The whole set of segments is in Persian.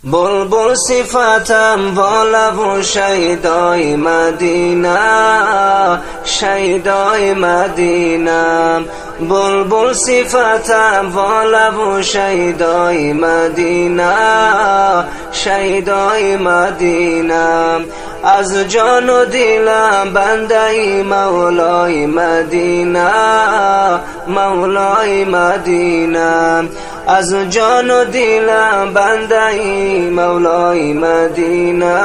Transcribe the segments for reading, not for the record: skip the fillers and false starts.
بلبل صفتم والا و شیدای مدینه، شیدای مدینه. بلبل صفتم والا و شیدای مدینه، شیدای مدینه. از جان و دلم بنده مولای مدینه، مولای مدینه. از جان و دلم بنده مولای مدینه،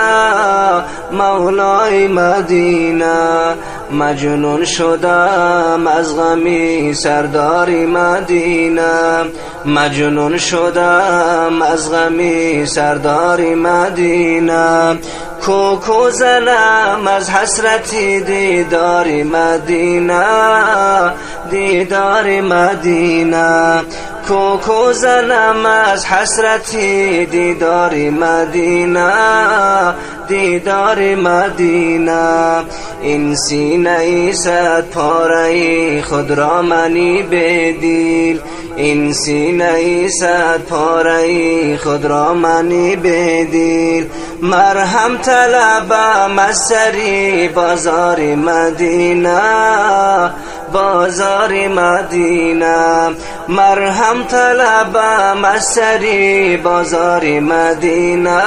مولای مدینه. مجنون شدم از غمی سردار مدینه، مجنون شدم از غمی سردار مدینه. کوکو زنم از حسرتی دیدار مدینه، دیدار مدینه. کوکو زنم از حسرتی دیدار مدینه، دیدار مدینه. این سینه صد پاره خود را منی بدیل، این سینه صد پاره خود را منی بدیل. مرهم طلبم از سری بازار مدینه، بازار مدینه. مرهم طلبم از سری بازار مدینه،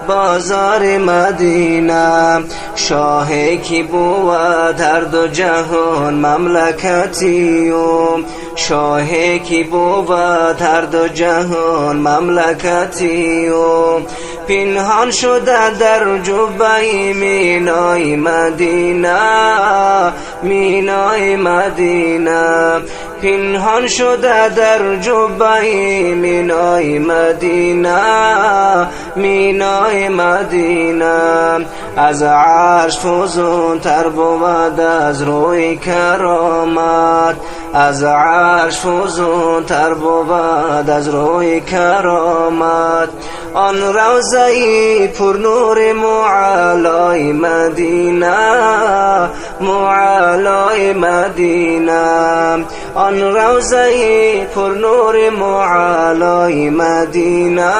بازار مدینه. شاه کی بود هر دو جهان مملکتیم، شاه کی بود هر دو جهان مملکتیم. پنهان شده در جبه مینای مدینه، مینای مدینه. پنهان شده در جبه مینای مدینه، مینای مدینه. از عرش فوزون تر بود از روی کرامت، از عرش فوزون تر بود از روی کرامت. آن روضه‌ای پر نور معلای مدینه، معلای مدینه. آن روضه‌ای پر نور معلای مدینه،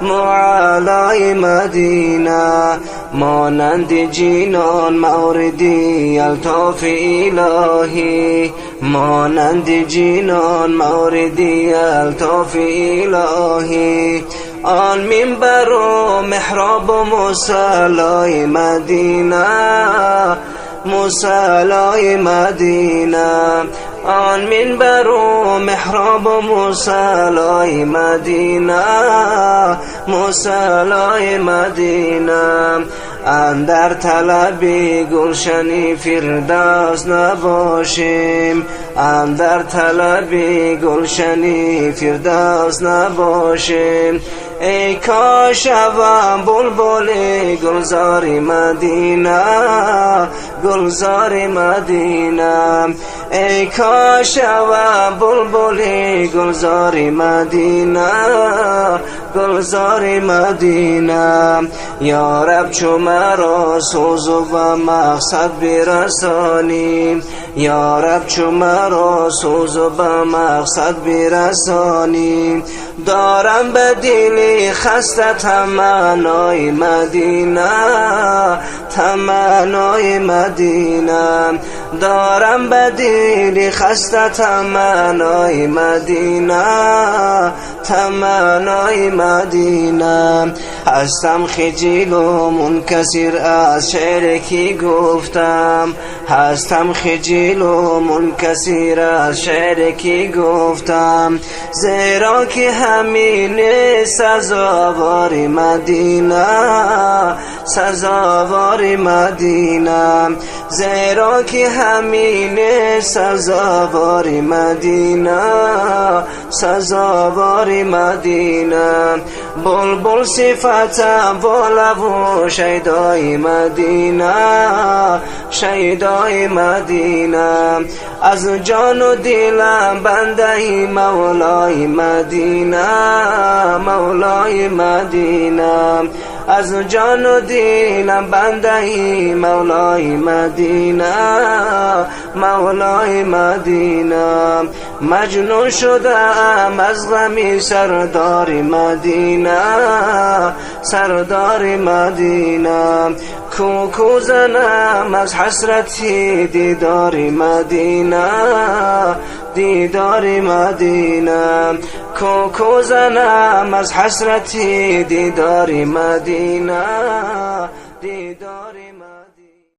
معلای مدینه. مانند جینان موردی الطاف الهی، مانند جینان موردی الطاف الهی. آن منبر و محراب و مصلای مدینه، مصلای مدینه. آن منبر و محراب و مصلای مدینه، مصلای مدینه. اندر طلب گلشن فردوس نباشیم، اندر طلب گلشن فردوس نباشیم. ای کاش شوم بلبل گلزار مدینه، گلزار مدینه. ای کاش شوم بلبل گلزار مدینه، گلزار مدینه. یا رب چو مرا سوز و مقصد برسانی، یا رب چو مرا سوز و مقصد برسانی. دارم به دل خسته تمنای مدینه، تمنای مدینه. دارم به دل خسته تمنای مدینه، تمنای مدینه. هستم خجل و منکسر از شعر کی گفتم، هستم خجل و منکسر از شعر کی گفتم. زیرا که همین سزاوار مدینه، سزاوار مدینه. زیرا که همین سزاوار مدینه، سزاوار مدینه. بلبل صفتم والا و شیدای مدینه، شیدای مدینه. از جان و دلم بنده مولای مدینه، مولای مدینه. از جان و دلم بنده ای مولای مدینه، مولای مدینه. مجنون شدم از غمی سردار مدینه، سردار مدینه. کوکو زنم از حسرتی دیدار مدینه، دیدار مدینه. کوکو زنم از حسرتی دیدار مدینه، دیدار